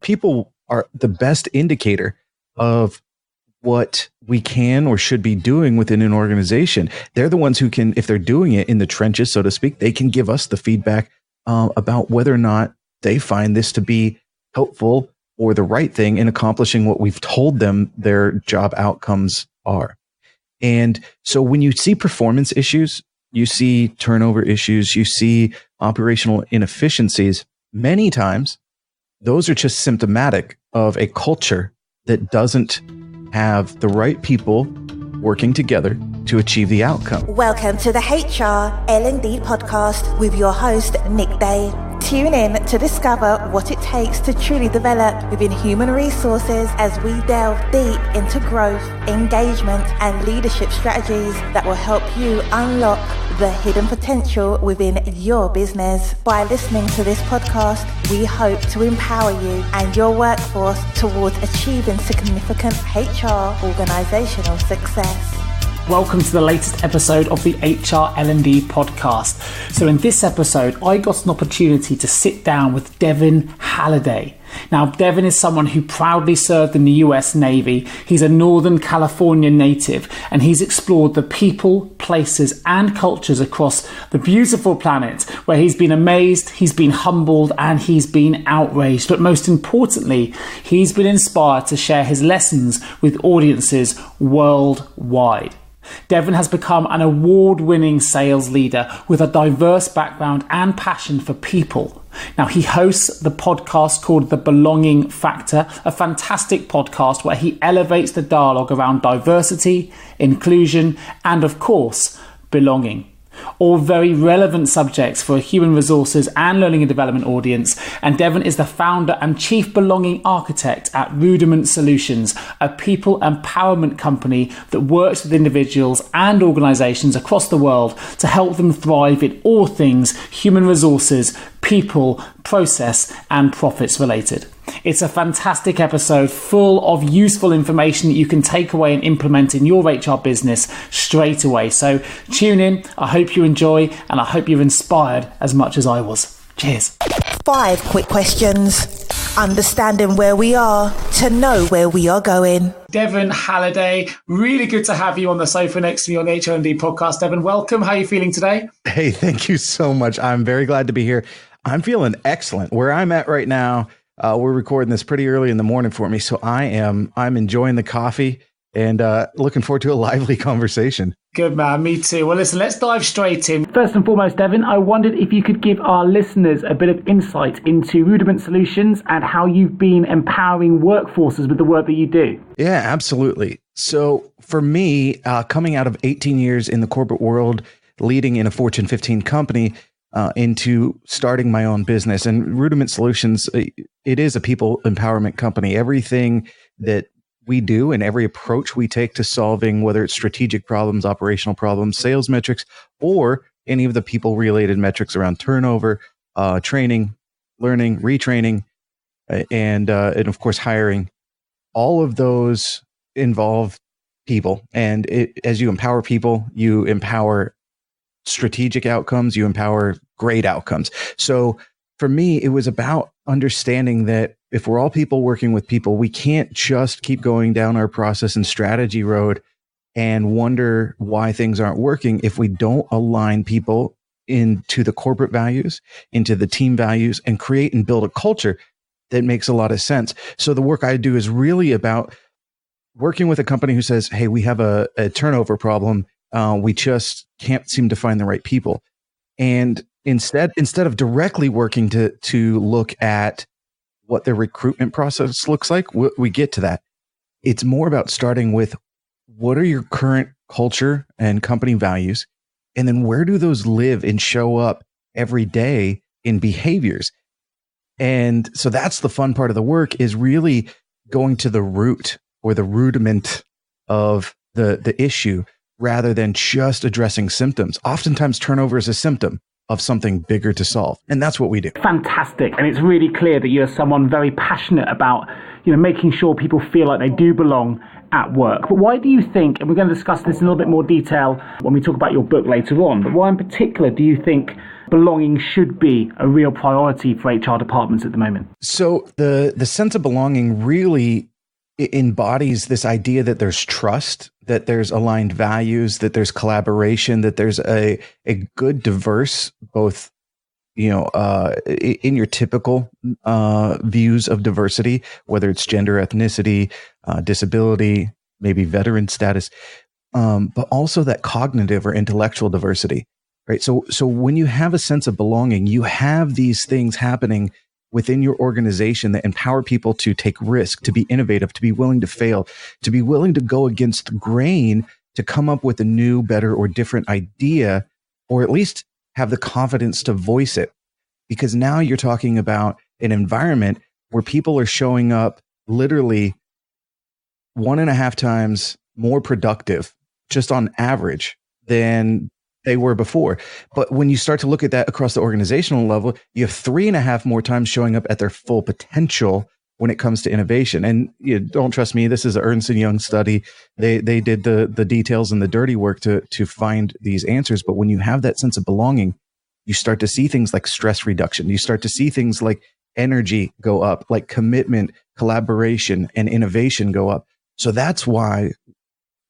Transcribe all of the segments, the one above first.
people are the best indicator of what we can or should be doing within an organization. They're the ones who can, if they're doing it in the trenches, so to speak, they can give us the feedback about whether or not they find this to be helpful or the right thing in accomplishing what we've told them their job outcomes are. And so when you see performance issues, you see turnover issues, you see operational inefficiencies, many times those are just symptomatic of a culture that doesn't have the right people working together to achieve the outcome. Welcome to the HR L&D Podcast with your host, Nick Day. Tune in to discover what it takes to truly develop within human resources as we delve deep into growth, engagement, and leadership strategies that will help you unlock the hidden potential within your business. By listening to this podcast, we hope to empower you and your workforce towards achieving significant HR organizational success. Welcome to the latest episode of the HR L&D Podcast. So in this episode, I got an opportunity to sit down with Devin Halliday. Now, Devin is someone who proudly served in the US Navy. He's a Northern California native, and he's explored the people, places, and cultures across the beautiful planet where he's been amazed, he's been humbled, and he's been outraged. But most importantly, he's been inspired to share his lessons with audiences worldwide. Devin has become an award-winning sales leader with a diverse background and passion for people. Now, he hosts the podcast called The Belonging Factor, a fantastic podcast where he elevates the dialogue around diversity, inclusion, and of course, belonging. All very relevant subjects for a human resources and learning and development audience. And Devin is the founder and chief belonging architect at Rudiment Solutions, a people empowerment company that works with individuals and organizations across the world to help them thrive in all things human resources, people, process, and profits related. It's a fantastic episode full of useful information that you can take away and implement in your HR business straight away. So tune in. I hope you enjoy, and I hope you're inspired as much as I was. Cheers. 5 quick questions. Understanding where we are to know where we are going. Devin Halliday, really good to have you on the sofa next to me on the H&D Podcast. Devin, welcome. How are you feeling today? Hey, thank you so much. I'm very glad to be here. I'm feeling excellent. Where I'm at right now, we're recording this pretty early in the morning for me, so I'm enjoying the coffee and looking forward to a lively conversation. Good, man. Me too. Well, listen, let's dive straight in. First and foremost, Devin, I wondered if you could give our listeners a bit of insight into Rudiment Solutions and how you've been empowering workforces with the work that you do. Yeah, absolutely. So for me, coming out of 18 years in the corporate world, leading in a Fortune 15 company, into starting my own business. And Rudiment Solutions, it is a people empowerment company. Everything that we do and every approach we take to solving, whether it's strategic problems, operational problems, sales metrics, or any of the people-related metrics around turnover, training, learning, retraining, and of course, hiring, all of those involve people. And as you empower people, you empower strategic outcomes, you empower great outcomes. So for me, it was about understanding that if we're all people working with people, we can't just keep going down our process and strategy road and wonder why things aren't working if we don't align people into the corporate values, into the team values, and create and build a culture that makes a lot of sense. So the work I do is really about working with a company who says, hey, we have a turnover problem. We just can't seem to find the right people. And instead of directly working to look at what their recruitment process looks like, we get to that. It's more about starting with what are your current culture and company values? And then where do those live and show up every day in behaviors? And so that's the fun part of the work, is really going to the root or the rudiment of the issue, rather than just addressing symptoms. Oftentimes turnover is a symptom of something bigger to solve. And that's what we do. Fantastic. And it's really clear that you're someone very passionate about, making sure people feel like they do belong at work. But why do you think, and we're going to discuss this in a little bit more detail when we talk about your book later on, but why in particular do you think belonging should be a real priority for HR departments at the moment? So the sense of belonging really embodies this idea that there's trust, that there's aligned values, that there's collaboration, that there's a good diverse, both, in your typical views of diversity, whether it's gender, ethnicity, disability, maybe veteran status, but also that cognitive or intellectual diversity, right? So when you have a sense of belonging, you have these things happening within your organization that empower people to take risk, to be innovative, to be willing to fail, to be willing to go against the grain, to come up with a new, better, or different idea, or at least have the confidence to voice it. Because now you're talking about an environment where people are showing up literally 1.5 times more productive, just on average, than they were before. But when you start to look at that across the organizational level, you have 3.5 more times showing up at their full potential when it comes to innovation. And don't trust me, this is an Ernst & Young study. They did the details and the dirty work to find these answers. But when you have that sense of belonging, you start to see things like stress reduction. You start to see things like energy go up, like commitment, collaboration, and innovation go up. So that's why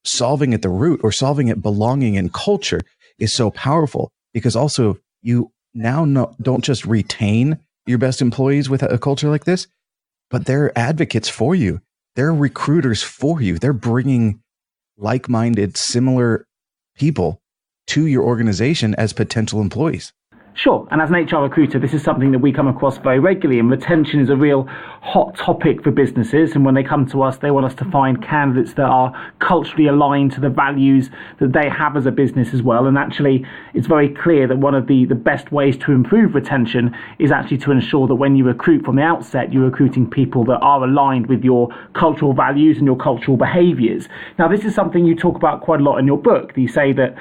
solving at the root, or solving at belonging and culture, is so powerful, because also you now don't just retain your best employees with a culture like this, but they're advocates for you. They're recruiters for you. They're bringing like-minded, similar people to your organization as potential employees. Sure. And as an HR recruiter, this is something that we come across very regularly, and retention is a real hot topic for businesses. And when they come to us, they want us to find candidates that are culturally aligned to the values that they have as a business as well. And actually, it's very clear that one of the best ways to improve retention is actually to ensure that when you recruit from the outset, you're recruiting people that are aligned with your cultural values and your cultural behaviors. Now, this is something you talk about quite a lot in your book. You say that,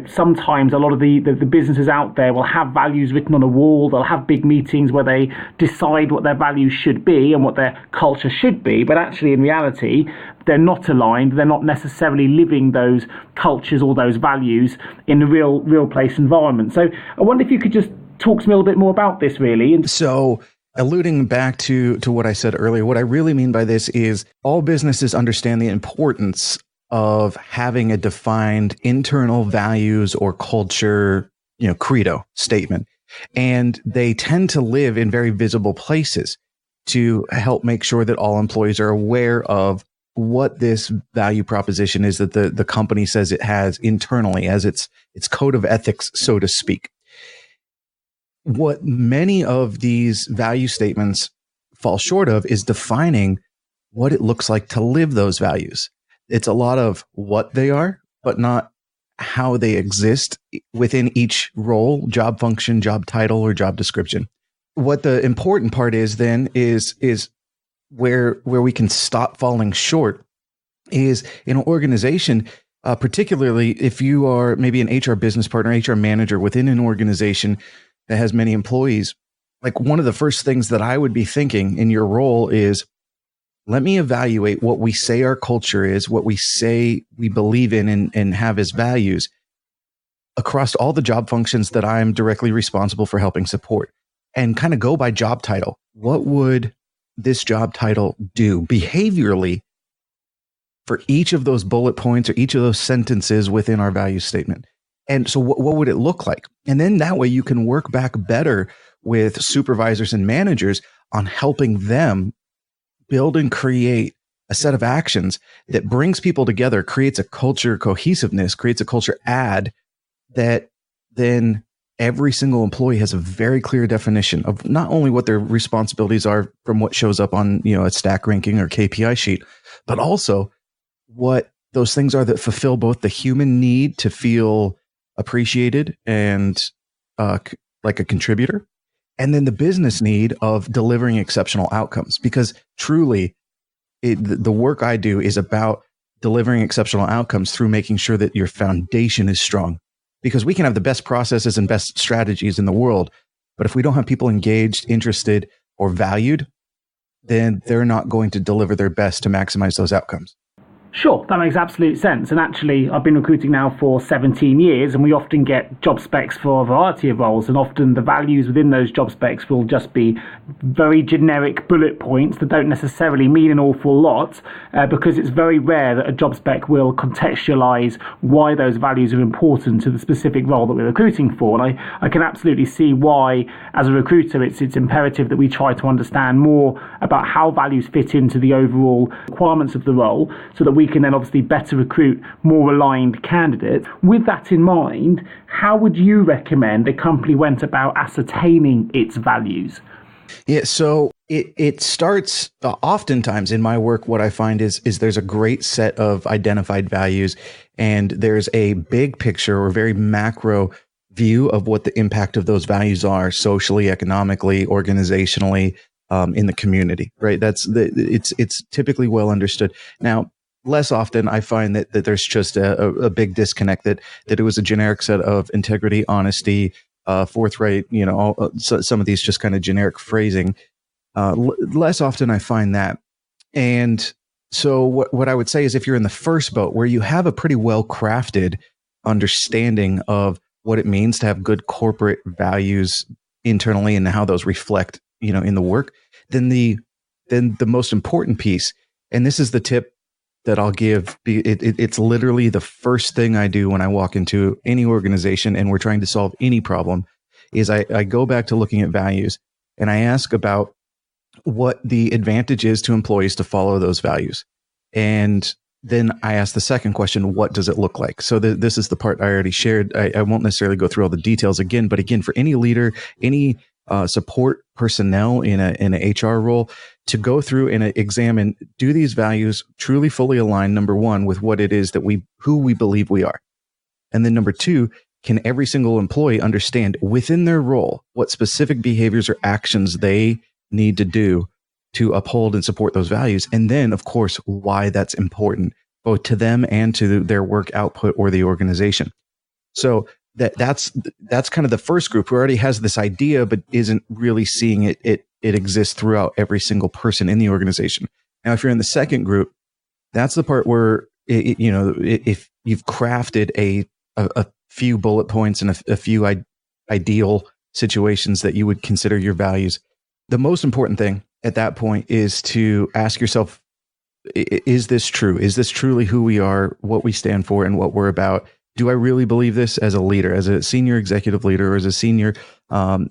sometimes a lot of the businesses out there will have values written on a wall. They'll have big meetings where they decide what their values should be and what their culture should be, but actually in reality they're not aligned. They're not necessarily living those cultures or those values in a real place environment. So I wonder if you could just talk to me a little bit more about this, really. So alluding back to what I said earlier, what I really mean by this is all businesses understand the importance of having a defined internal values or culture credo statement. And they tend to live in very visible places to help make sure that all employees are aware of what this value proposition is that the company says it has internally as its code of ethics, so to speak. What many of these value statements fall short of is defining what it looks like to live those values. It's a lot of what they are, but not how they exist within each role, job function, job title, or job description. What the important part is then is where we can stop falling short is in an organization, particularly if you are maybe an HR business partner, HR manager within an organization that has many employees. Like, one of the first things that I would be thinking in your role is, let me evaluate what we say our culture is, what we say we believe in and have as values across all the job functions that I'm directly responsible for helping support, and kind of go by job title. What would this job title do behaviorally for each of those bullet points or each of those sentences within our value statement? And so what would it look like? And then that way you can work back better with supervisors and managers on helping them build and create a set of actions that brings people together, creates a culture cohesiveness, creates a culture add that then every single employee has a very clear definition of not only what their responsibilities are from what shows up on, a stack ranking or KPI sheet, but also what those things are that fulfill both the human need to feel appreciated and like a contributor, and then the business need of delivering exceptional outcomes. Because truly, the work I do is about delivering exceptional outcomes through making sure that your foundation is strong. Because we can have the best processes and best strategies in the world, but if we don't have people engaged, interested, or valued, then they're not going to deliver their best to maximize those outcomes. Sure, that makes absolute sense. And actually, I've been recruiting now for 17 years, and we often get job specs for a variety of roles. And often the values within those job specs will just be very generic bullet points that don't necessarily mean an awful lot, because it's very rare that a job spec will contextualize why those values are important to the specific role that we're recruiting for. And I can absolutely see why, as a recruiter, it's imperative that we try to understand more about how values fit into the overall requirements of the role, so that we can then obviously better recruit more aligned candidates. With that in mind, how would you recommend a company went about ascertaining its values? Yeah, so it starts oftentimes in my work. What I find is there's a great set of identified values, and there's a big picture or very macro view of what the impact of those values are socially, economically, organizationally, in the community. Right? It's typically well understood. Now, less often, I find that there's just a big disconnect, that it was a generic set of integrity, honesty, forthright, some of these just kind of generic phrasing. Less often I find that. And so what I would say is, if you're in the first boat where you have a pretty well crafted understanding of what it means to have good corporate values internally and how those reflect, in the work, then the most important piece, and this is the tip that I'll give, it's literally the first thing I do when I walk into any organization and we're trying to solve any problem, is I go back to looking at values, and I ask about what the advantage is to employees to follow those values. And then I ask the second question, what does it look like? So this is the part I already shared. I won't necessarily go through all the details again, but again, for any leader, any support personnel in a HR role, to go through and examine, do these values truly fully align, number one, with what it is that who we believe we are? And then number two, can every single employee understand within their role what specific behaviors or actions they need to do to uphold and support those values? And then, of course, why that's important, both to them and to their work output or the organization. So that's kind of the first group who already has this idea, but isn't really seeing it exists throughout every single person in the organization. Now, if you're in the second group, that's the part where, if you've crafted a few bullet points and a few ideal situations that you would consider your values, the most important thing at that point is to ask yourself, is this true? Is this truly who we are, what we stand for, and what we're about? Do I really believe this as a leader, as a senior executive leader, or as a senior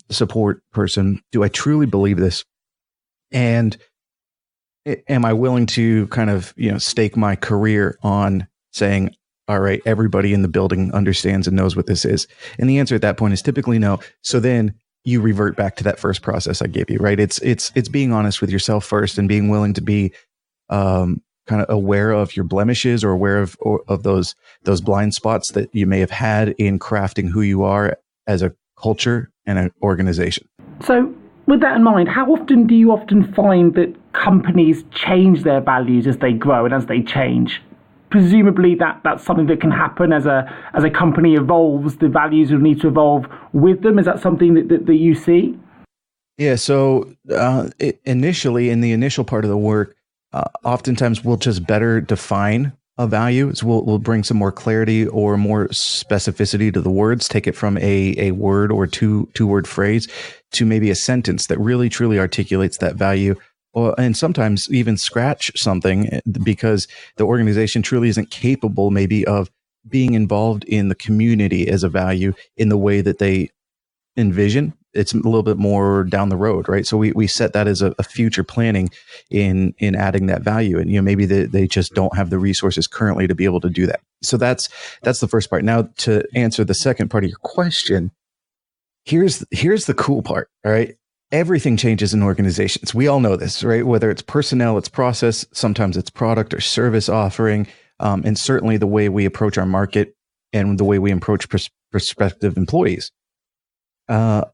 support person? Do I truly believe this? And am I willing to kind of, stake my career on saying, all right, everybody in the building understands and knows what this is? And the answer at that point is typically no. So then you revert back to that first process I gave you, right? It's being honest with yourself first, and being willing to be kind of aware of your blemishes, or aware of those blind spots that you may have had in crafting who you are as a culture and an organization. So with that in mind, how often do you find that companies change their values as they grow and as they change? Presumably that's something that can happen as a company evolves. The values will need to evolve with them. Is that something that you see? Yeah. So initially, in the initial part of the work, oftentimes we'll just better define a value. So we'll bring some more clarity or more specificity to the words, take it from a word or two-word phrase to maybe a sentence that really truly articulates that value. And sometimes even scratch something because the organization truly isn't capable maybe of being involved in the community as a value in the way that they envision. It's a little bit more down the road, right? So we set that as a future planning in adding that value. And, maybe they just don't have the resources currently to be able to do that. So that's the first part. Now, to answer the second part of your question, here's the cool part, all right? Everything changes in organizations. We all know this, right? Whether it's personnel, it's process, sometimes it's product or service offering, and certainly the way we approach our market and the way we approach prospective employees.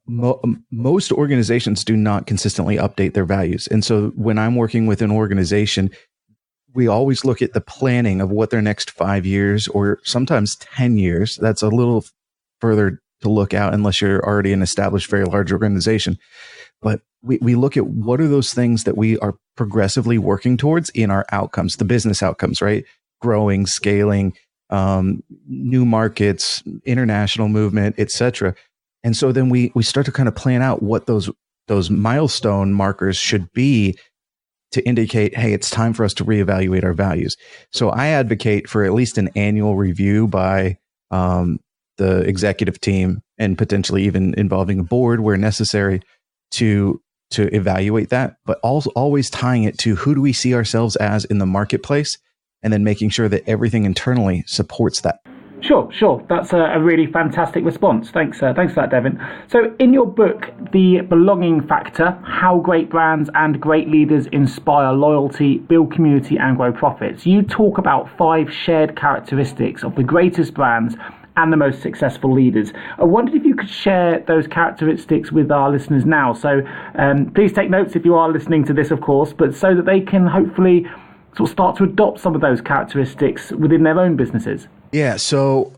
Most organizations do not consistently update their values. And so when I'm working with an organization, we always look at the planning of what their next 5 years or sometimes 10 years, that's a little further to look out unless you're already an established, very large organization. But we look at what are those things that we are progressively working towards in our outcomes, the business outcomes, right? growing, scaling, new markets, international movement, etc. And so then we start to kind of plan out what those milestone markers should be to indicate, hey, it's time for us to reevaluate our values. So I advocate for at least an annual review by the executive team, and potentially even involving a board where necessary to evaluate that, but also always tying it to who do we see ourselves as in the marketplace, and then making sure that everything internally supports that. Sure. That's a really fantastic response. Thanks for that, Devin. So in your book, The Belonging Factor, How Great Brands and Great Leaders Inspire Loyalty, Build Community and Grow Profits, you talk about 5 shared characteristics of the greatest brands and the most successful leaders. I wondered if you could share those characteristics with our listeners now. So please take notes if you are listening to this, of course, but so that they can hopefully sort of start to adopt some of those characteristics within their own businesses. Yeah. So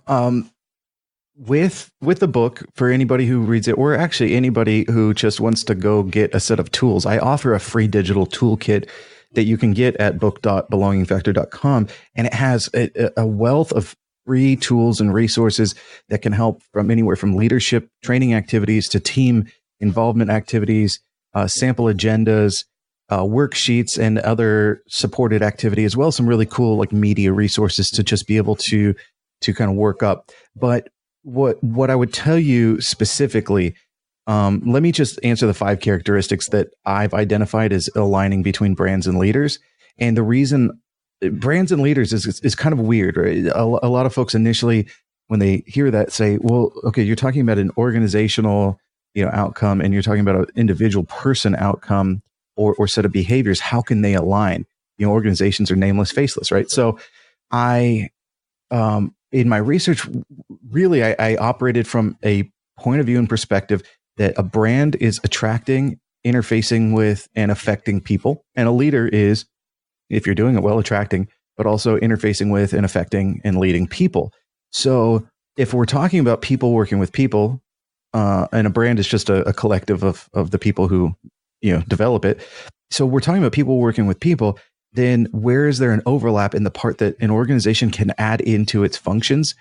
with the book, for anybody who reads it, or actually anybody who just wants to go get a set of tools, I offer a free digital toolkit that you can get at book.belongingfactor.com. And it has a wealth of free tools and resources that can help from anywhere from leadership training activities to team involvement activities, sample agendas, worksheets, and other supported activity, as well as some really cool like media resources to just be able to kind of work up. But what I would tell you specifically, let me just answer the 5 characteristics that I've identified as aligning between brands and leaders. And the reason brands and leaders is kind of weird, right? A lot of folks initially, when they hear that, say, well, okay, you're talking about an organizational, outcome, and you're talking about an individual person outcome or set of behaviors. How can they align? Organizations are nameless, faceless, right? So I, in my research, really, I operated from a point of view and perspective that a brand is attracting, interfacing with, and affecting people. And a leader is, if you're doing it well, attracting, but also interfacing with and affecting and leading people. So if we're talking about people working with people, and a brand is just a collective of the people who, develop it. So we're talking about people working with people, then where is there an overlap in the part that an organization can add into its functions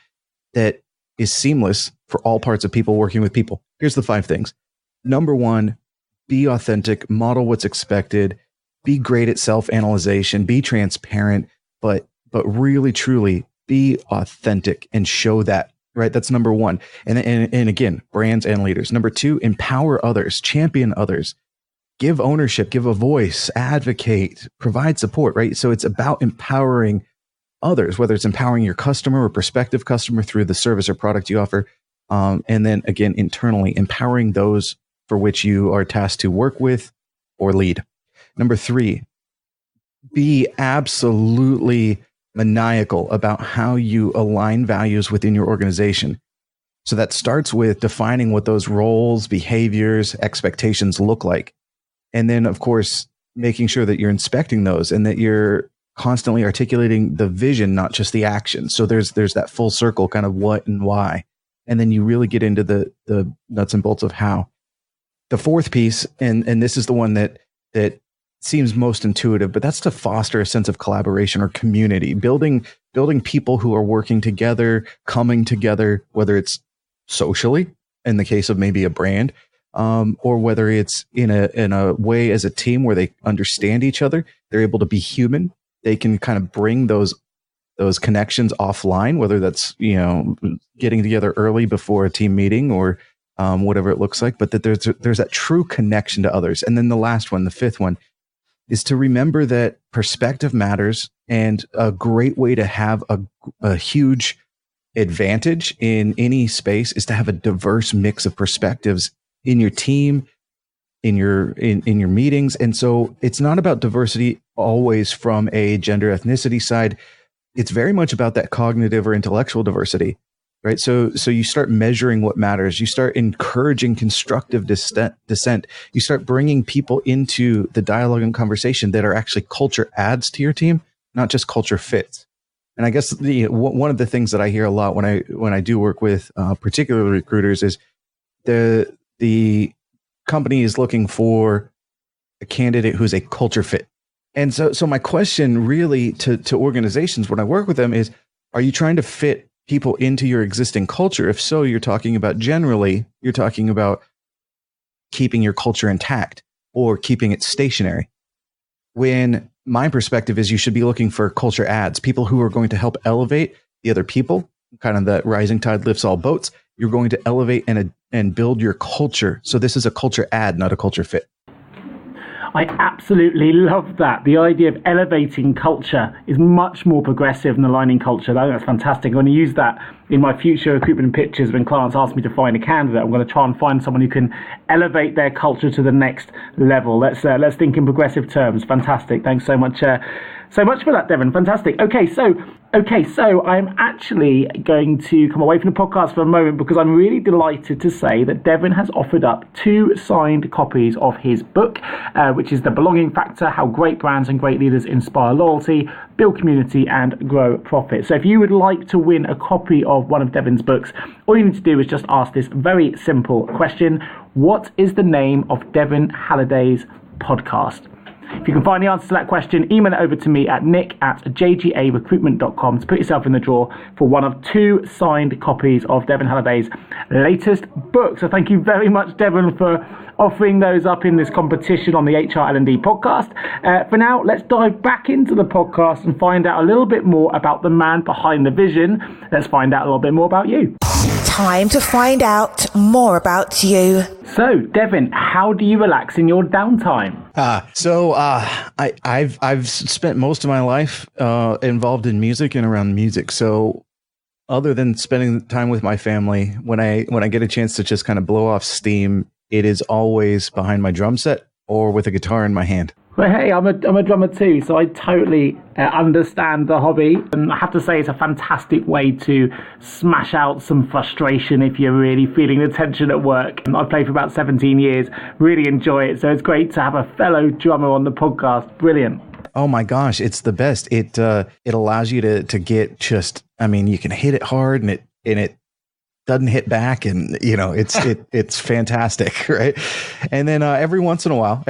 that is seamless for all parts of people working with people? Here's the 5 things. Number 1, be authentic, model what's expected, be great at self-analyzation, be transparent, but really, truly be authentic and show that, right? That's number 1. And again, brands and leaders. Number 2, empower others, champion others, give ownership, give a voice, advocate, provide support, right? So it's about empowering others, whether it's empowering your customer or prospective customer through the service or product you offer. And then again, internally, empowering those for which you are tasked to work with or lead. Number 3, be absolutely maniacal about how you align values within your organization. So that starts with defining what those roles, behaviors, expectations look like. And then, of course, making sure that you're inspecting those and that you're constantly articulating the vision, not just the action. So there's that full circle kind of what and why. And then you really get into the nuts and bolts of how. The 4th piece, and this is the one that seems most intuitive, but that's to foster a sense of collaboration or community, building people who are working together, coming together, whether it's socially, in the case of maybe a brand, or whether it's in a way as a team where they understand each other, they're able to be human. They can kind of bring those connections offline, whether that's, getting together early before a team meeting or whatever it looks like, but that there's that true connection to others. And then the last one, the 5th one, is to remember that perspective matters, and a great way to have a huge advantage in any space is to have a diverse mix of perspectives in your team, in your meetings. And so it's not about diversity always from a gender ethnicity side. It's very much about that cognitive or intellectual diversity, right? So you start measuring what matters. You start encouraging constructive dissent. You start bringing people into the dialogue and conversation that are actually culture adds to your team, not just culture fits. And I guess one of the things that I hear a lot when I do work with particularly recruiters is the company is looking for a candidate who's a culture fit. And so my question really to organizations when I work with them is, are you trying to fit people into your existing culture? If so, you're talking about keeping your culture intact or keeping it stationary. When my perspective is you should be looking for culture adds, people who are going to help elevate the other people, kind of that rising tide lifts all boats. You're going to elevate and build your culture. So this is a culture add, not a culture fit. I absolutely love that. The idea of elevating culture is much more progressive than aligning culture. I think that's fantastic. I'm going to use that in my future recruitment pitches when clients ask me to find a candidate. I'm going to try and find someone who can elevate their culture to the next level. Let's think in progressive terms. Fantastic. Thanks so much for that, Devin. Fantastic. Okay, so I'm actually going to come away from the podcast for a moment because I'm really delighted to say that Devin has offered up 2 signed copies of his book, which is The Belonging Factor: How Great Brands and Great Leaders Inspire Loyalty, Build Community and Grow Profit. So if you would like to win a copy of one of Devin's books, all you need to do is just ask this very simple question: what is the name of Devin Halliday's podcast? If you can find the answer to that question, email it over to me at nick@jgarecruitment.com to put yourself in the draw for one of 2 signed copies of Devin Halliday's latest book. So thank you very much, Devin, for offering those up in this competition on the HR L&D podcast. For now, let's dive back into the podcast and find out a little bit more about the man behind the vision. Let's find out a little bit more about you. Time to find out more about you. So, Devin, how do you relax in your downtime? I've spent most of my life involved in music and around music. So other than spending time with my family, when I get a chance to just kind of blow off steam, it is always behind my drum set or with a guitar in my hand. Well, hey, I'm a drummer too, so I totally understand the hobby. And I have to say, it's a fantastic way to smash out some frustration if you're really feeling the tension at work. And I've played for about 17 years, really enjoy it. So it's great to have a fellow drummer on the podcast. Brilliant. Oh my gosh, it's the best. It allows you to get just, I mean, you can hit it hard and it doesn't hit back, and it's fantastic, right? And then every once in a while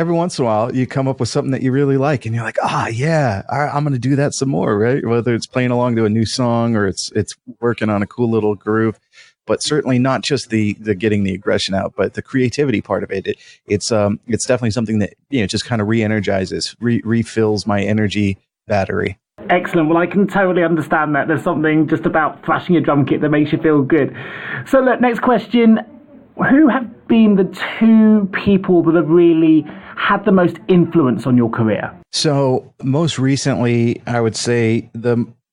you come up with something that you really like and you're like, yeah, I'm going to do that some more, right? Whether it's playing along to a new song or it's working on a cool little groove, but certainly not just the getting the aggression out, but the creativity part of it. It's definitely something that just kind of re-energizes, refills my energy battery. Excellent. Well, I can totally understand that. There's something just about thrashing a drum kit that makes you feel good. So look, next question. Who have been the 2 people that have really had the most influence on your career? So most recently, I would say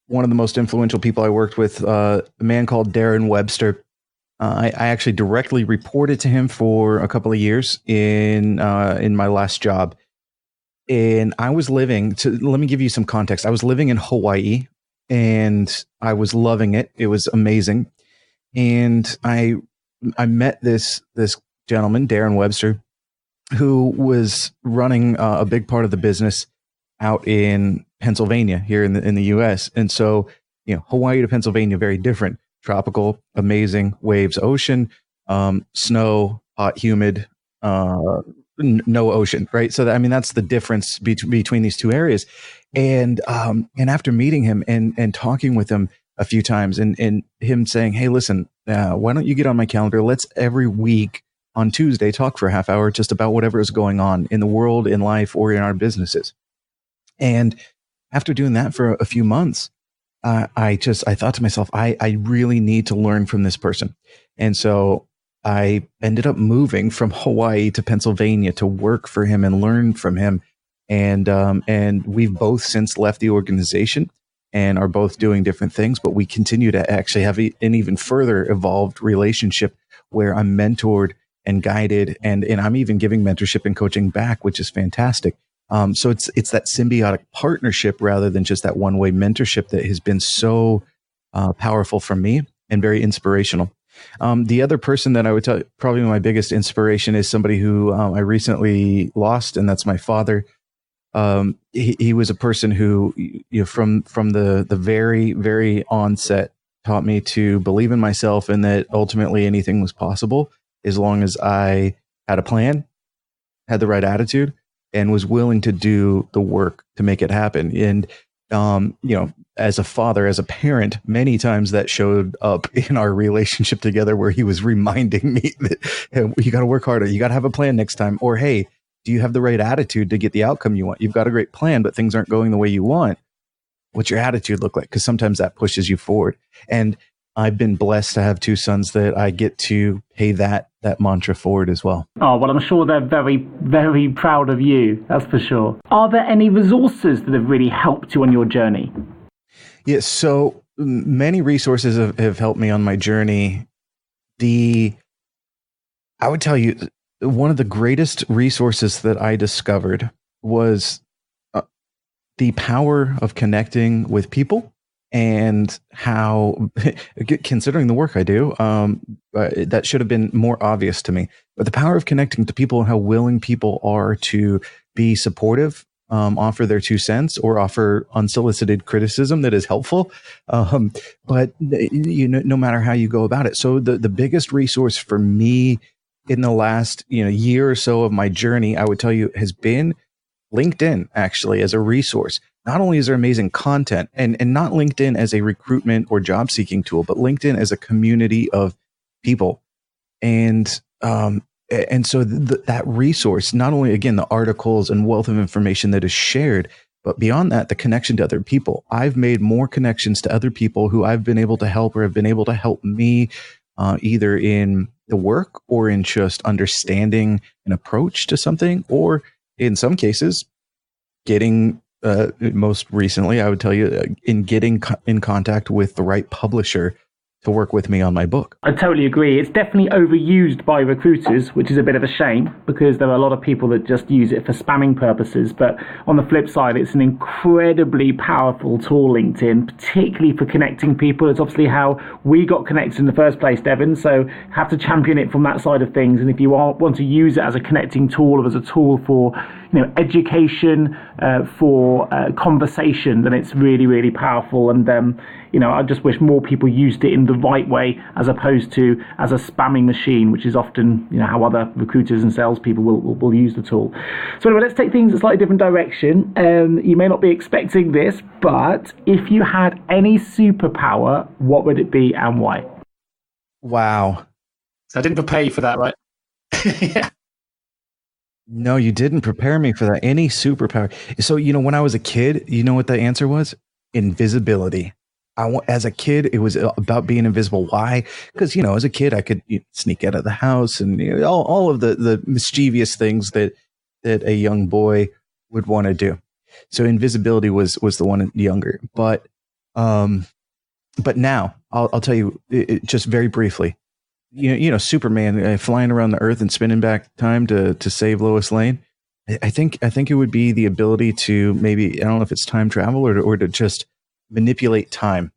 one of the most influential people I worked with, a man called Darren Webster. I actually directly reported to him for a couple of years in my last job. And I was let me give you some context. I was living in Hawaii and I was loving it. It was amazing. And I met this gentleman, Darren Webster, who was running a big part of the business out in Pennsylvania here in the US. And so, Hawaii to Pennsylvania, very different. Tropical, amazing, waves, ocean, snow, hot, humid, no ocean, right? So that's the difference between these 2 areas. And after meeting him and talking with him a few times and him saying, hey, listen, why don't you get on my calendar? Let's every week on Tuesday talk for a half hour just about whatever is going on in the world, in life, or in our businesses. And after doing that for a few months, I thought to myself, I really need to learn from this person. And so I ended up moving from Hawaii to Pennsylvania to work for him and learn from him. And we've both since left the organization and are both doing different things, but we continue to actually have an even further evolved relationship where I'm mentored and guided, and I'm even giving mentorship and coaching back, which is fantastic. So it's that symbiotic partnership rather than just that one-way mentorship that has been so powerful for me and very inspirational. The other person that I would tell, probably my biggest inspiration, is somebody who I recently lost, and that's my father. He was a person who, from the very, very onset, taught me to believe in myself and that ultimately anything was possible as long as I had a plan, had the right attitude, and was willing to do the work to make it happen. And, as a father, as a parent, many times that showed up in our relationship together, where he was reminding me that, hey, you got to work harder. You got to have a plan next time. Or, hey, do you have the right attitude to get the outcome you want? You've got a great plan, but things aren't going the way you want. What's your attitude look like? Because sometimes that pushes you forward. And I've been blessed to have two sons that I get to pay that mantra forward as well. Oh, well, I'm sure they're very, very proud of you. That's for sure. Are there any resources that have really helped you on your journey? Yes. So many resources have helped me on my journey. I would tell you, one of the greatest resources that I discovered was the power of connecting with people. And how, considering the work I do, that should have been more obvious to me. But the power of connecting to people and how willing people are to be supportive, offer their 2 cents, or offer unsolicited criticism that is helpful. But no matter how you go about it. So the biggest resource for me in the last year or so of my journey, I would tell you, has been LinkedIn, actually, as a resource. Not only is there amazing content, and not LinkedIn as a recruitment or job seeking tool, but LinkedIn as a community of people. And so that resource, not only, again, the articles and wealth of information that is shared, but beyond that, the connection to other people. I've made more connections to other people who I've been able to help or have been able to help me, either in the work or in just understanding an approach to something, or in some cases, getting most recently, I would tell you, in getting in contact with the right publisher to work with me on my book. I totally agree. It's definitely overused by recruiters, which is a bit of a shame, because there are a lot of people that just use it for spamming purposes. But on the flip side, it's an incredibly powerful tool, LinkedIn, particularly for connecting people. It's obviously how we got connected in the first place, Devin. So have to champion it from that side of things. And if you want to use it as a connecting tool, or as a tool for education, for conversation, then it's really, really powerful. And I just wish more people used it in the right way, as opposed to as a spamming machine, which is often how other recruiters and salespeople will use the tool. So anyway, let's take things a slightly different direction. You may not be expecting this, but if you had any superpower, what would it be and why? Wow. So I didn't prepare you for that, right? Yeah. No, you didn't prepare me for that. Any superpower. So, when I was a kid, you know what the answer was? Invisibility. As a kid, it was about being invisible. Why? Because, as a kid, I could sneak out of the house and all of the mischievous things that a young boy would want to do. So invisibility was the one younger. But now I'll tell you just very briefly. Superman flying around the earth and spinning back time to save Lois Lane. I think it would be the ability to maybe, I don't know if it's time travel or to just manipulate time.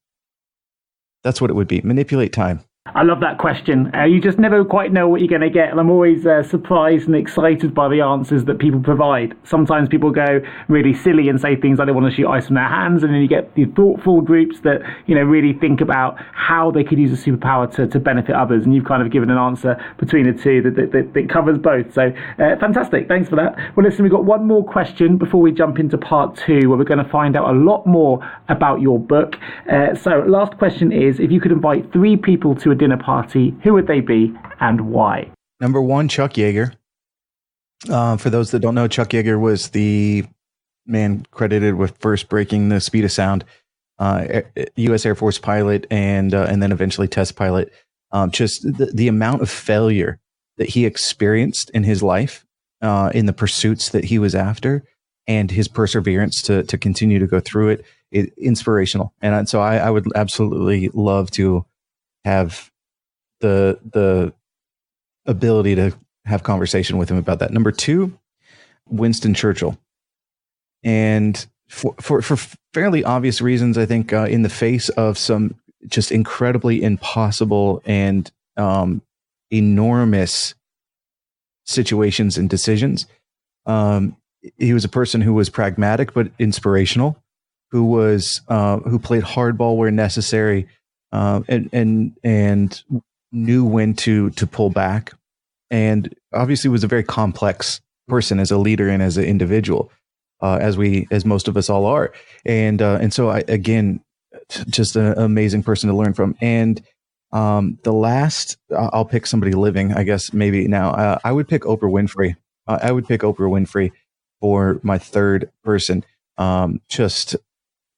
That's what it would be. Manipulate time. I love that question. You just never quite know what you're going to get. And I'm always surprised and excited by the answers that people provide. Sometimes people go really silly and say things like they want to shoot ice from their hands. And then you get the thoughtful groups that, really think about how they could use a superpower to benefit others. And you've kind of given an answer between the two that covers both. So fantastic. Thanks for that. Well, listen, we've got one more question before we jump into part 2, where we're going to find out a lot more about your book. So last question is, if you could invite 3 people to a dinner party, who would they be and why? Number 1, Chuck Yeager. For those that don't know, Chuck Yeager was the man credited with first breaking the speed of sound, U.S. Air Force pilot, and then eventually test pilot. Just the amount of failure that he experienced in his life, in the pursuits that he was after, and his perseverance to continue to go through it, inspirational. And so I would absolutely love to have the ability to have conversation with him about that. Number 2, Winston Churchill. And for fairly obvious reasons, I think, in the face of some just incredibly impossible and enormous situations and decisions, he was a person who was pragmatic but inspirational, who played hardball where necessary, and knew when to pull back, and obviously was a very complex person, as a leader, and as an individual, as most of us all are. And so just an amazing person to learn from. And the last, I'll pick somebody living, I guess maybe now. I would pick Oprah Winfrey. I would pick Oprah Winfrey for my third person. Just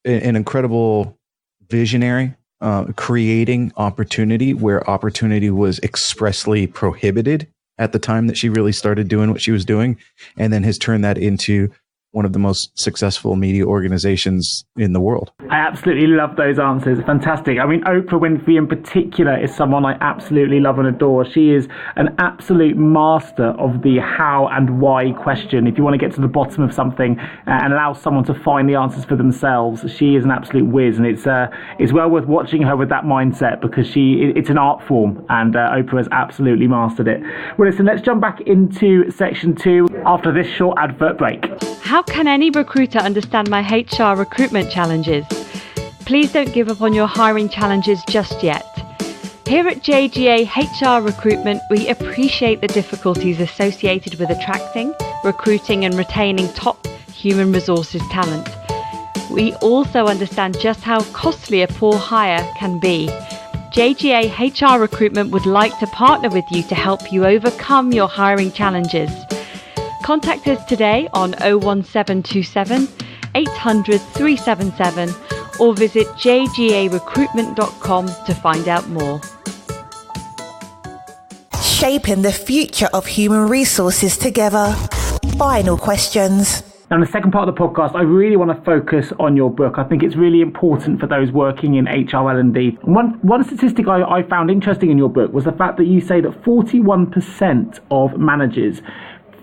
an incredible visionary, creating opportunity where opportunity was expressly prohibited at the time that she really started doing what she was doing, and then has turned that into one of the most successful media organizations in the world. I absolutely love those answers. Fantastic. I mean, Oprah Winfrey in particular is someone I absolutely love and adore. She is an absolute master of the how and why question. If you want to get to the bottom of something and allow someone to find the answers for themselves, she is an absolute whiz. And it's well worth watching her with that mindset, because it's an art form, and Oprah has absolutely mastered it. Well, listen, let's jump back into section 2 after this short advert break. How can any recruiter understand my HR recruitment challenges? Please don't give up on your hiring challenges just yet. Here at JGA HR Recruitment, we appreciate the difficulties associated with attracting, recruiting and retaining top human resources talent. We also understand just how costly a poor hire can be. JGA HR Recruitment would like to partner with you to help you overcome your hiring challenges. Contact us today on 01727 800 377 or visit jgarecruitment.com to find out more. Shaping the future of human resources together. Final questions. Now, in the second part of the podcast, I really want to focus on your book. I think it's really important for those working in HR L&D. One statistic I found interesting in your book was the fact that you say that 41% of managers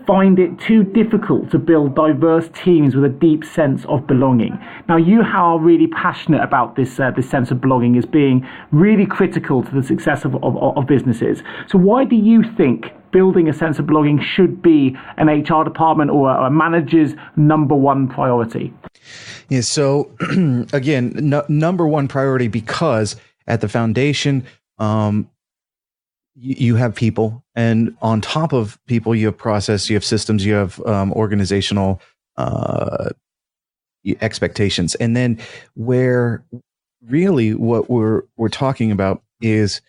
find it too difficult to build diverse teams with a deep sense of belonging. Now, you are really passionate about this sense of belonging as being really critical to the success of businesses. So why do you think building a sense of belonging should be an HR department or a manager's number one priority? Yeah, so again, number one priority, because at the foundation, you have people, and on top of people, you have process, you have systems, you have organizational expectations. And then where really what we're talking about is,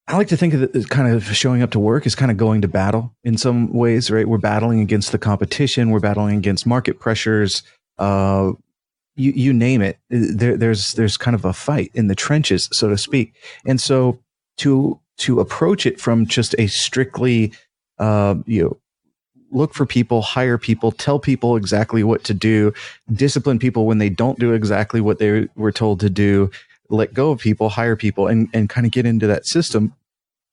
I like to think of it as kind of showing up to work is kind of going to battle in some ways, right? We're battling against the competition. We're battling against market pressures. You name it. There's kind of a fight in the trenches, so to speak. And so to approach it from just a strictly, look for people, hire people, tell people exactly what to do, discipline people when they don't do exactly what they were told to do, let go of people, hire people, and kind of get into that system.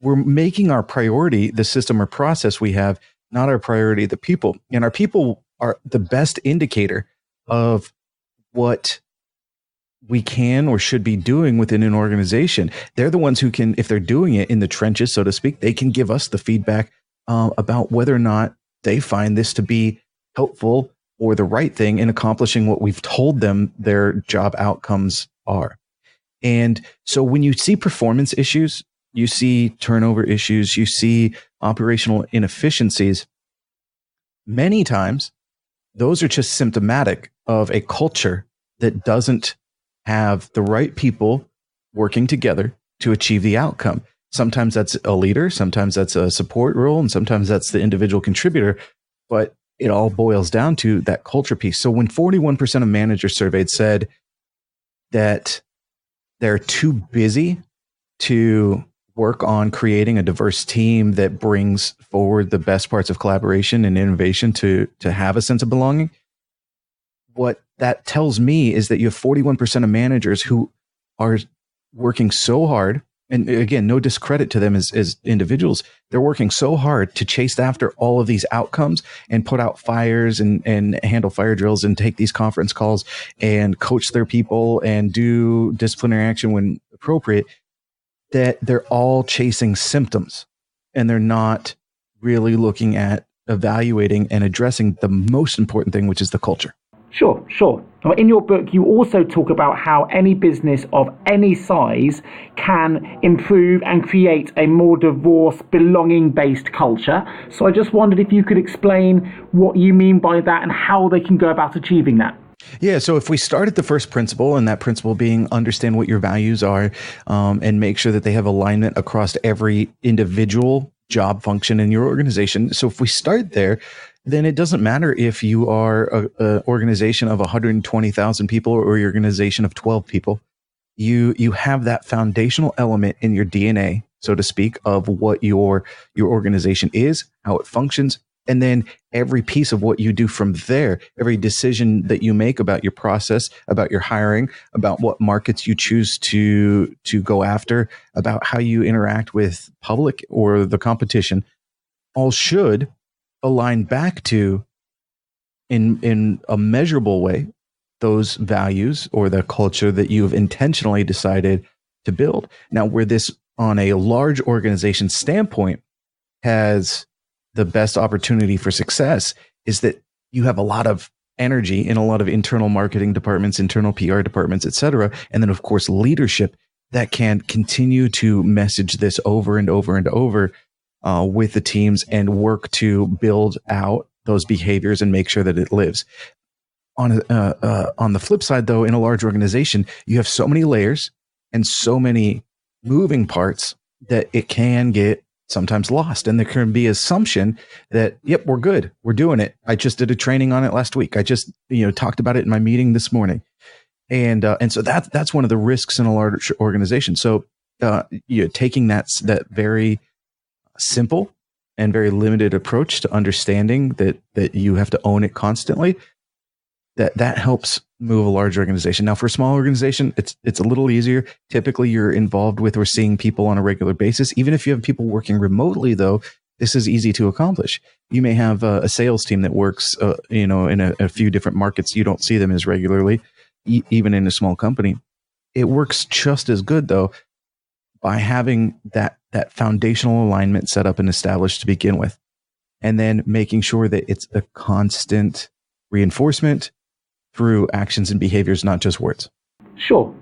We're making our priority the system or process we have, not our priority the people. And our people are the best indicator of what we can or should be doing within an organization. They're the ones who can, if they're doing it in the trenches, so to speak, they can give us the feedback about whether or not they find this to be helpful or the right thing in accomplishing what we've told them their job outcomes are. And so when you see performance issues, you see turnover issues, you see operational inefficiencies, many times those are just symptomatic of a culture that doesn't have the right people working together to achieve the outcome. Sometimes that's a leader, sometimes that's a support role, and sometimes that's the individual contributor, but it all boils down to that culture piece. So when 41% of managers surveyed said that they're too busy to work on creating a diverse team that brings forward the best parts of collaboration and innovation to have a sense of belonging, what that tells me is that you have 41% of managers who are working so hard, and again, no discredit to them as individuals. They're working so hard to chase after all of these outcomes and put out fires and handle fire drills and take these conference calls and coach their people and do disciplinary action when appropriate, that they're all chasing symptoms and they're not really looking at evaluating and addressing the most important thing, which is the culture. Sure. Now, in your book, you also talk about how any business of any size can improve and create a more diverse, belonging-based culture. So I just wondered if you could explain what you mean by that and how they can go about achieving that. Yeah, so if we start at the first principle, and that principle being understand what your values are, and make sure that they have alignment across every individual job function in your organization. So if we start there, then it doesn't matter if you are an organization of 120,000 people or your organization of 12 people. You have that foundational element in your DNA, so to speak, of what your organization is, how it functions, and then every piece of what you do from there, every decision that you make about your process, about your hiring, about what markets you choose to go after, about how you interact with public or the competition, all should align back to, in a measurable way, those values or the culture that you've intentionally decided to build. Now, where this on a large organization standpoint has the best opportunity for success is that you have a lot of energy in a lot of internal marketing departments, internal PR departments, et cetera. And then, of course, leadership that can continue to message this over and over and over with the teams and work to build out those behaviors and make sure that it lives. On the flip side, though, in a large organization, you have so many layers and so many moving parts that it can get sometimes lost. And there can be assumption that, yep, we're good. We're doing it. I just did a training on it last week. I just, talked about it in my meeting this morning. And so that's one of the risks in a large organization. So, taking that very simple and very limited approach to understanding that you have to own it constantly, that helps move a large organization. Now, for a small organization, it's a little easier. Typically, you're involved with or seeing people on a regular basis. Even if you have people working remotely, though, this is easy to accomplish. You may have a sales team that works, in a few different markets. You don't see them as regularly, even in a small company. It works just as good, though, by having that foundational alignment set up and established to begin with, and then making sure that it's a constant reinforcement through actions and behaviors, not just words. Sure.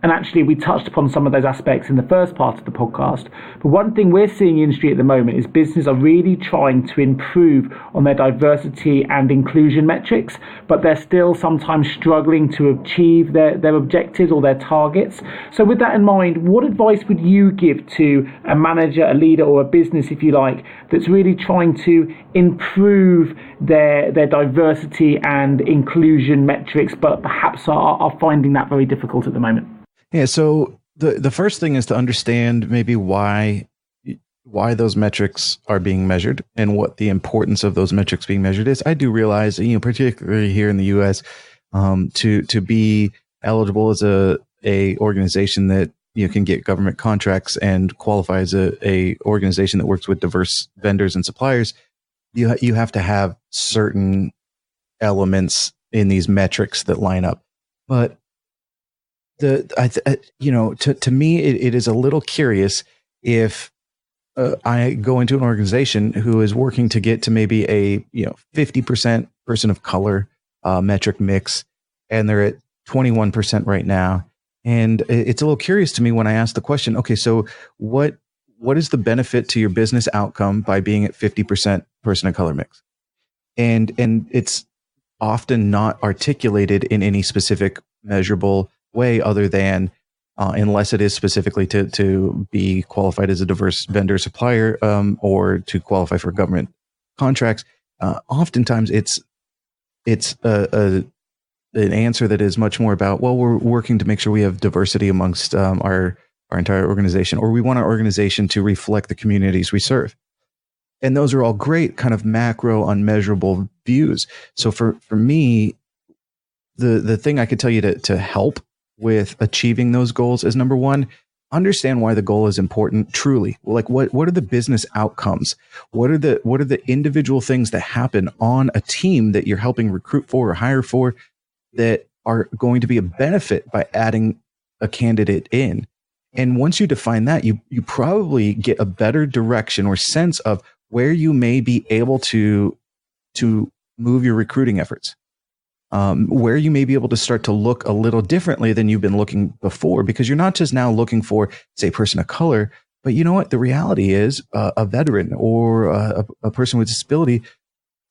And actually, we touched upon some of those aspects in the first part of the podcast. But one thing we're seeing in the industry at the moment is businesses are really trying to improve on their diversity and inclusion metrics, but they're still sometimes struggling to achieve their objectives or their targets. So with that in mind, what advice would you give to a manager, a leader, or a business, if you like, that's really trying to improve their diversity and inclusion metrics, but perhaps are finding that very difficult at the moment? Yeah, so the first thing is to understand maybe why those metrics are being measured and what the importance of those metrics being measured is. I do realize, particularly here in the U.S., to be eligible as a organization that can get government contracts and qualify as a organization that works with diverse vendors and suppliers, you have to have certain elements in these metrics that line up, but to me, it is a little curious if I go into an organization who is working to get to maybe a 50% person of color metric mix, and they're at 21% right now. And it's a little curious to me when I ask the question, okay, so what is the benefit to your business outcome by being at 50% person of color mix? And it's often not articulated in any specific measurable way other than unless it is specifically to be qualified as a diverse vendor supplier or to qualify for government contracts. Oftentimes it's an answer that is much more about, well, we're working to make sure we have diversity amongst our entire organization, or we want our organization to reflect the communities we serve. And those are all great kind of macro unmeasurable views. So for me, the thing I could tell you to help with achieving those goals is, number one, understand why the goal is important truly. Like what are the business outcomes? What are the individual things that happen on a team that you're helping recruit for or hire for that are going to be a benefit by adding a candidate in? And once you define that, you probably get a better direction or sense of where you may be able to move your recruiting efforts. where you may be able to start to look a little differently than you've been looking before, because you're not just now looking for, say, a person of color, but you know what? The reality is a veteran or a person with disability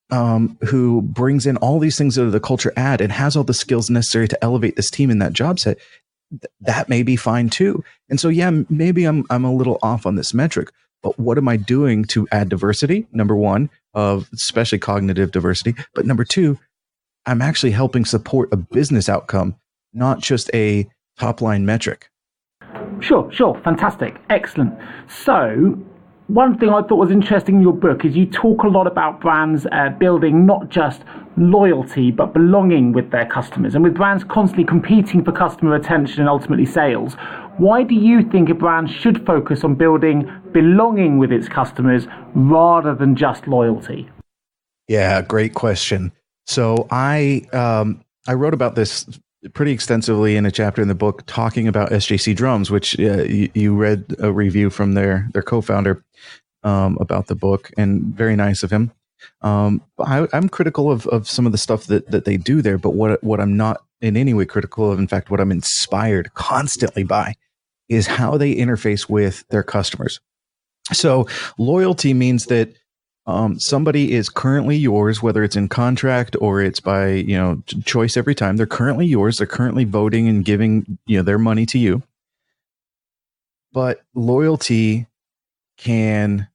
who brings in all these things that the culture add and has all the skills necessary to elevate this team in that job set, that may be fine too. And so, yeah, maybe I'm a little off on this metric, but what am I doing to add diversity? Number one, of especially cognitive diversity, but number two, I'm actually helping support a business outcome, not just a top line metric. Sure. Fantastic. Excellent. So one thing I thought was interesting in your book is you talk a lot about brands building not just loyalty, but belonging with their customers. And with brands constantly competing for customer attention and ultimately sales, why do you think a brand should focus on building belonging with its customers rather than just loyalty? Yeah, great question. So I wrote about this pretty extensively in a chapter in the book talking about SJC Drums, which you read a review from their co-founder about the book, and very nice of him. I'm critical of some of the stuff that they do there, but what I'm not in any way critical of, in fact, what I'm inspired constantly by, is how they interface with their customers. So loyalty means that somebody is currently yours, whether it's in contract or it's by, choice every time. They're currently yours. They're currently voting and giving, their money to you. But loyalty can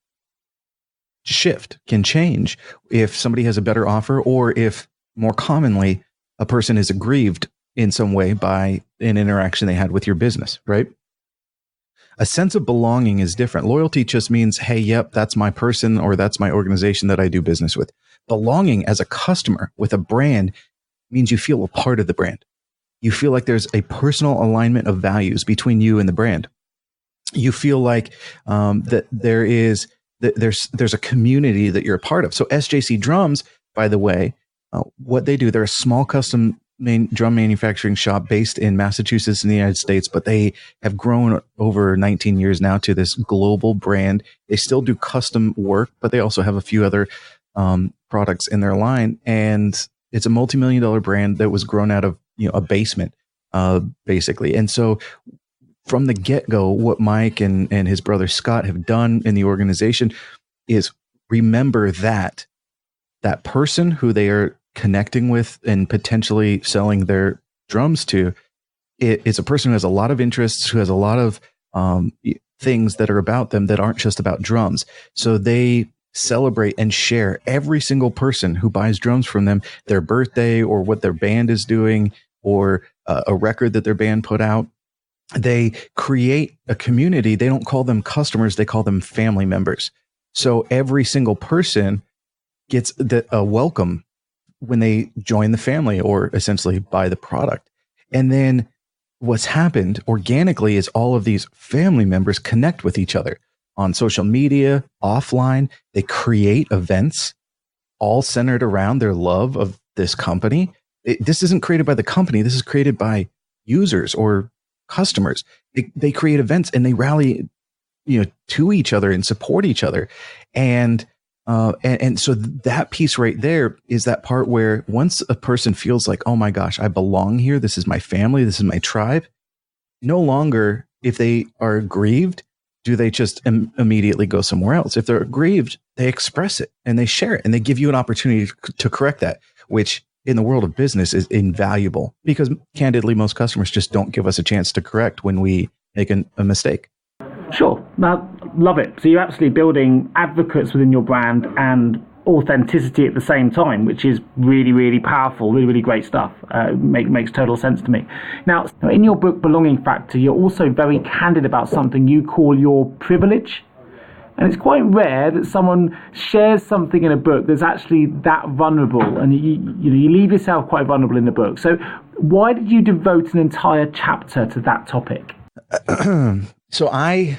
shift, can change if somebody has a better offer, or if, more commonly, a person is aggrieved in some way by an interaction they had with your business, right? A sense of belonging is different. Loyalty just means, hey, yep, that's my person, or that's my organization that I do business with. Belonging as a customer with a brand means you feel a part of the brand. You feel like there's a personal alignment of values between you and the brand. You feel like that there's a community that you're a part of. So SJC Drums, by the way, what they do, they're a small custom drum manufacturing shop based in Massachusetts in the United States, but they have grown over 19 years now to this global brand. They still do custom work, but they also have a few other products in their line. And it's a multi-million-dollar brand that was grown out of a basement, basically. And so from the get-go, what Mike and his brother Scott have done in the organization is remember that person who they are connecting with and potentially selling their drums to, it's a person who has a lot of interests, who has a lot of things that are about them that aren't just about drums. So they celebrate and share every single person who buys drums from them, their birthday or what their band is doing, or a record that their band put out. They create a community. They don't call them customers, they call them family members. So every single person gets a welcome when they join the family or essentially buy the product. And then what's happened organically is all of these family members connect with each other on social media, offline. They create events all centered around their love of this company. This isn't created by the company. This is created by users or customers. They create events and they rally, to each other and support each other. And so that piece right there is that part where once a person feels like, oh my gosh, I belong here. This is my family. This is my tribe. No longer, if they are aggrieved, do they just immediately go somewhere else? If they're aggrieved, they express it and they share it and they give you an opportunity to correct that, which in the world of business is invaluable, because candidly, most customers just don't give us a chance to correct when we make a mistake. Sure. Now, love it. So you're absolutely building advocates within your brand and authenticity at the same time, which is really, really powerful, really, really great stuff. Makes total sense to me. Now, in your book, Belonging Factor, you're also very candid about something you call your privilege. And it's quite rare that someone shares something in a book that's actually that vulnerable. And you leave yourself quite vulnerable in the book. So why did you devote an entire chapter to that topic? So I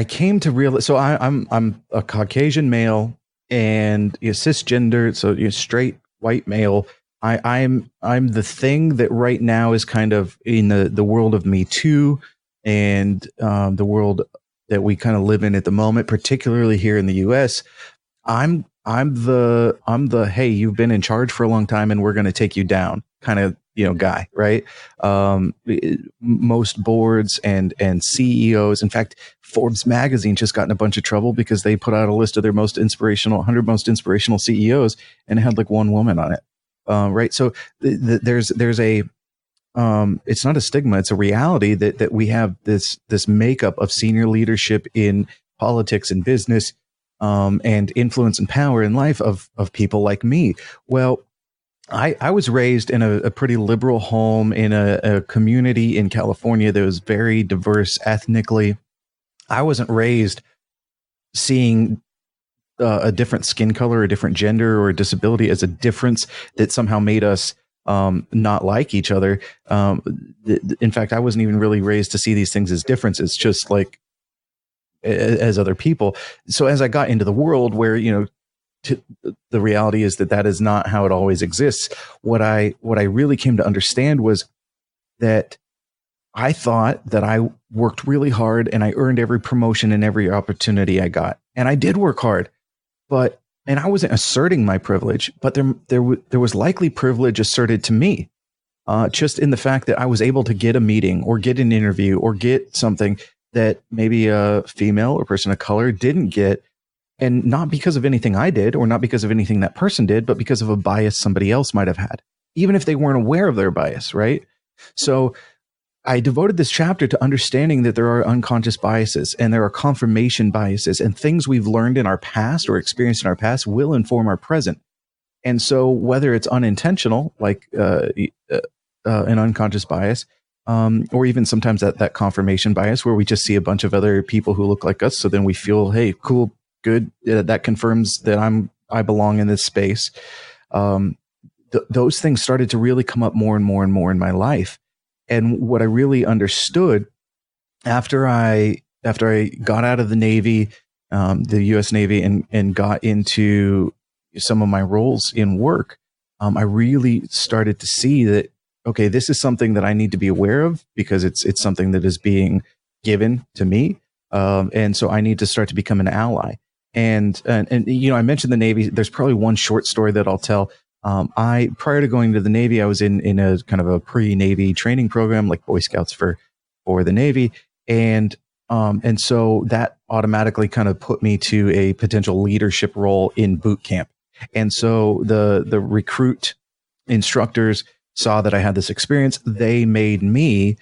came to realize. So I'm a Caucasian male and cisgender, so straight white male. I'm the thing that right now is kind of in the world of Me Too and the world that we kind of live in at the moment, particularly here in the U.S. I'm I'm the hey, you've been in charge for a long time and we're going to take you down kind of, guy, right? Most boards and CEOs, in fact, Forbes magazine just got in a bunch of trouble because they put out a list of their 100 most inspirational CEOs and it had like one woman on it. Right. So there's a, it's not a stigma. It's a reality that we have this makeup of senior leadership in politics and business, and influence and power in life of people like me. Well, I was raised in a pretty liberal home in a community in California that was very diverse ethnically. I wasn't raised seeing a different skin color, a different gender, or a disability as a difference that somehow made us not like each other. In fact, I wasn't even really raised to see these things as differences, just like as other people. So as I got into the world where, the reality is that is not how it always exists. What I really came to understand was that I thought that I worked really hard and I earned every promotion and every opportunity I got. And I did work hard, and I wasn't asserting my privilege, but there was likely privilege asserted to me, just in the fact that I was able to get a meeting or get an interview or get something that maybe a female or person of color didn't get. And not because of anything I did or not because of anything that person did, but because of a bias somebody else might have had, even if they weren't aware of their bias, right? So I devoted this chapter to understanding that there are unconscious biases and there are confirmation biases, and things we've learned in our past or experienced in our past will inform our present. And so whether it's unintentional, like an unconscious bias, or even sometimes that confirmation bias where we just see a bunch of other people who look like us. So then we feel, hey, cool, good. That confirms that I belong in this space. Those things started to really come up more and more and more in my life. And what I really understood after I got out of the Navy, the U.S. Navy, and got into some of my roles in work, I really started to see that, okay, this is something that I need to be aware of because it's something that is being given to me. And so I need to start to become an ally. And I mentioned the Navy. There's probably one short story that I'll tell. Prior to going to the Navy, I was in a kind of a pre-Navy training program, like Boy Scouts for the Navy. And so that automatically kind of put me to a potential leadership role in boot camp. And so the recruit instructors saw that I had this experience. They made me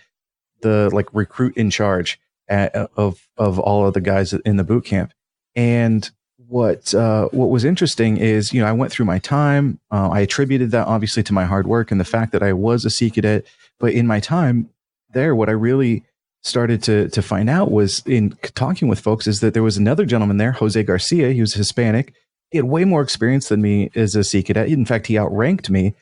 the recruit in charge of all of the guys in the boot camp. And what was interesting is, I went through my time. I attributed that obviously to my hard work and the fact that I was a Sea Cadet. But in my time there, what I really started to find out was in talking with folks is that there was another gentleman there, Jose Garcia. He was Hispanic. He had way more experience than me as a Sea Cadet. In fact, he outranked me,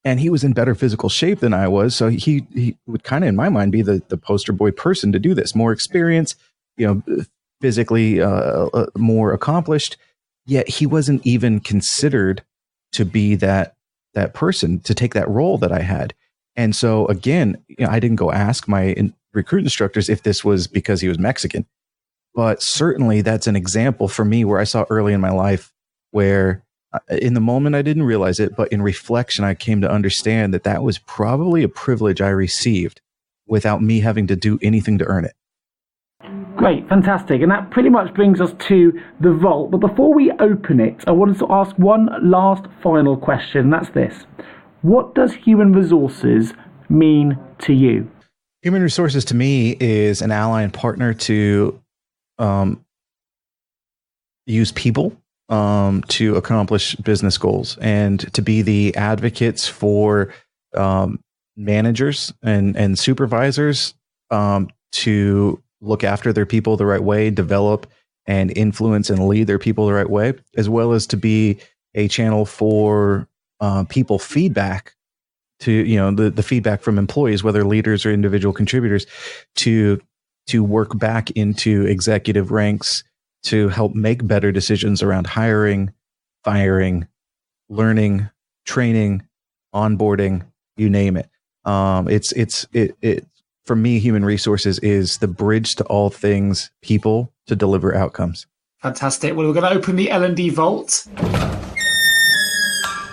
and he was in better physical shape than I was. So he would kind of, in my mind, be the poster boy person to do this. More experience, physically more accomplished, yet he wasn't even considered to be that person to take that role that I had. And so again, I didn't go ask my recruit instructors if this was because he was Mexican, but certainly that's an example for me where I saw early in my life where in the moment I didn't realize it, but in reflection, I came to understand that was probably a privilege I received without me having to do anything to earn it. Great, fantastic. And that pretty much brings us to the vault. But before we open it, I wanted to ask one last final question. That's this. What does human resources mean to you? Human resources to me is an ally and partner to use people to accomplish business goals and to be the advocates for managers and supervisors to look after their people the right way, develop and influence and lead their people the right way, as well as to be a channel for people feedback to, the feedback from employees, whether leaders or individual contributors, to work back into executive ranks to help make better decisions around hiring, firing, learning, training, onboarding, you name it. For me, human resources is the bridge to all things people to deliver outcomes. Fantastic. Well, we're going to open the L&D vault.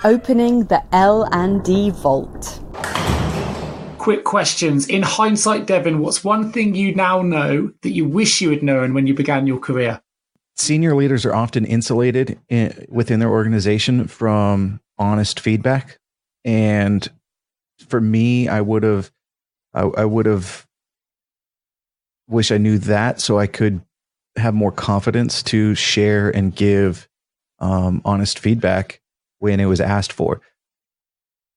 Opening the L&D vault. Quick questions. In hindsight, Devin, what's one thing you now know that you wish you had known when you began your career? Senior leaders are often insulated within their organization from honest feedback. And for me, I would have wish I knew that so I could have more confidence to share and give honest feedback when it was asked for.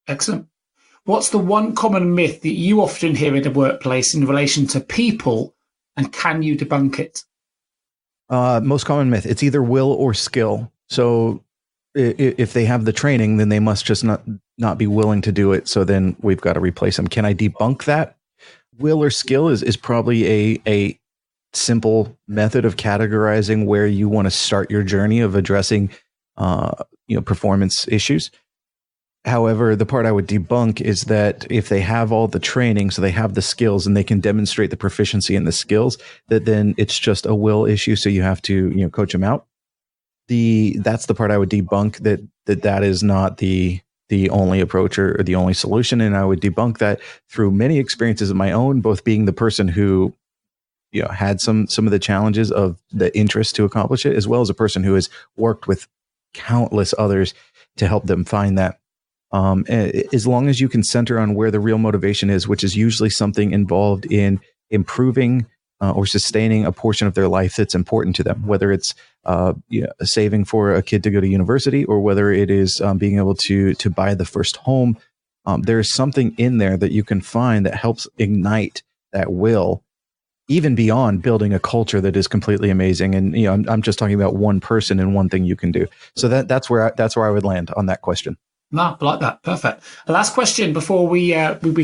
Excellent. What's the one common myth that you often hear in the workplace in relation to people, and can you debunk it? Most common myth, it's either will or skill. So if they have the training, then they must just not be willing to do it. So then we've got to replace them. Can I debunk that? Will or skill is probably a simple method of categorizing where you want to start your journey of addressing performance issues. However, the part I would debunk is that if they have all the training, so they have the skills and they can demonstrate the proficiency in the skills, that then it's just a will issue. So you have to, coach them out. That's the part I would debunk, that is not the only approach or the only solution. And I would debunk that through many experiences of my own, both being the person who, had some of the challenges of the interest to accomplish it, as well as a person who has worked with countless others to help them find that. As long as you can center on where the real motivation is, which is usually something involved in improving or sustaining a portion of their life that's important to them, whether it's saving for a kid to go to university or whether it is being able to buy the first home. There's something in there that you can find that helps ignite that will, even beyond building a culture that is completely amazing. And I'm just talking about one person and one thing you can do. So that's where I would land on that question. No, I like that. Perfect. The last question before we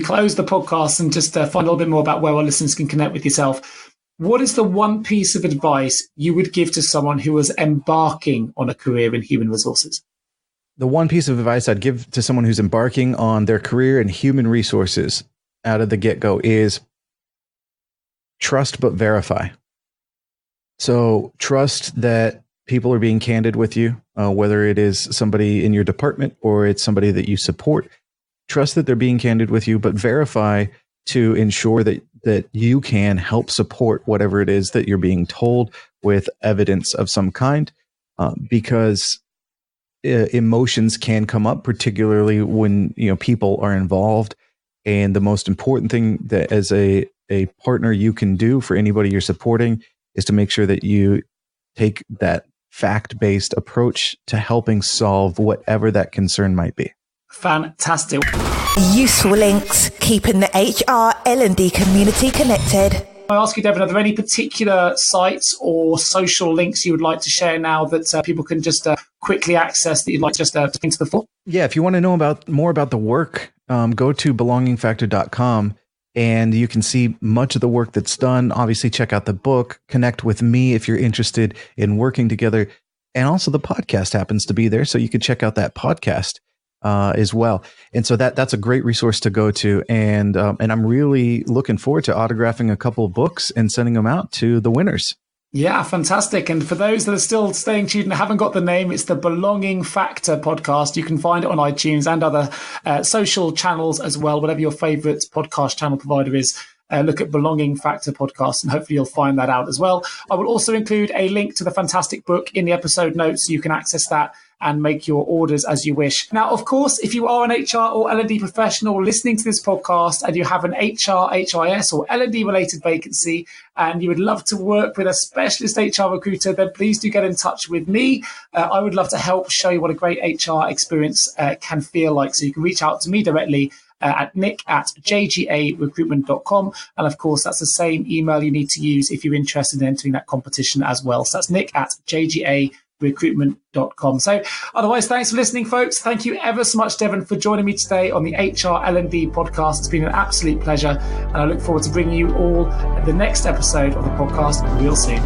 close the podcast and just find a little bit more about where our listeners can connect with yourself. What is the one piece of advice you would give to someone who was embarking on a career in human resources? The one piece of advice I'd give to someone who's embarking on their career in human resources out of the get-go is trust but verify. So trust that people are being candid with you, whether it is somebody in your department or it's somebody that you support. Trust that they're being candid with you, but verify to ensure that you can help support whatever it is that you're being told with evidence of some kind, because emotions can come up, particularly when people are involved. And the most important thing that as a partner you can do for anybody you're supporting is to make sure that you take that fact-based approach to helping solve whatever that concern might be. Fantastic. Useful links, keeping the HR L&D community connected. I ask you, Devin, are there any particular sites or social links you would like to share now that people can just quickly access that you'd like just to bring to the fore? Yeah, if you want to know more about the work, go to belongingfactor.com and you can see much of the work that's done. Obviously, check out the book, connect with me if you're interested in working together. And also the podcast happens to be there, so you can check out that podcast as well. And so that's a great resource to go to. And I'm really looking forward to autographing a couple of books and sending them out to the winners. Yeah, fantastic. And for those that are still staying tuned and haven't got the name, it's the Belonging Factor podcast. You can find it on iTunes and other social channels as well, whatever your favorite podcast channel provider is. Look at Belonging Factor podcast and hopefully you'll find that out as well. I will also include a link to the fantastic book in the episode notes so you can access that and make your orders as you wish. Now, of course, if you are an HR or L&D professional listening to this podcast and you have an HR, HRIS or L&D related vacancy and you would love to work with a specialist HR recruiter, then please do get in touch with me. I would love to help show you what a great HR experience can feel like. So you can reach out to me directly at nick@jgarecruitment.com. And of course, that's the same email you need to use if you're interested in entering that competition as well. So that's nick@jgarecruitment.com. So otherwise, thanks for listening, folks. Thank you ever so much, Devin, for joining me today on the HR L&D podcast. It's been an absolute pleasure. And I look forward to bringing you all the next episode of the podcast real soon.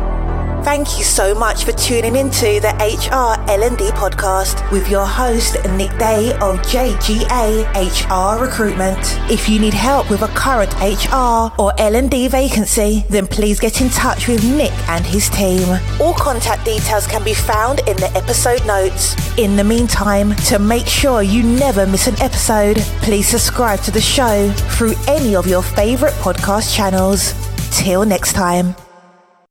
Thank you so much for tuning into the HR L&D Podcast with your host, Nick Day of JGA HR Recruitment. If you need help with a current HR or L&D vacancy, then please get in touch with Nick and his team. All contact details can be found in the episode notes. In the meantime, to make sure you never miss an episode, please subscribe to the show through any of your favorite podcast channels. Till next time.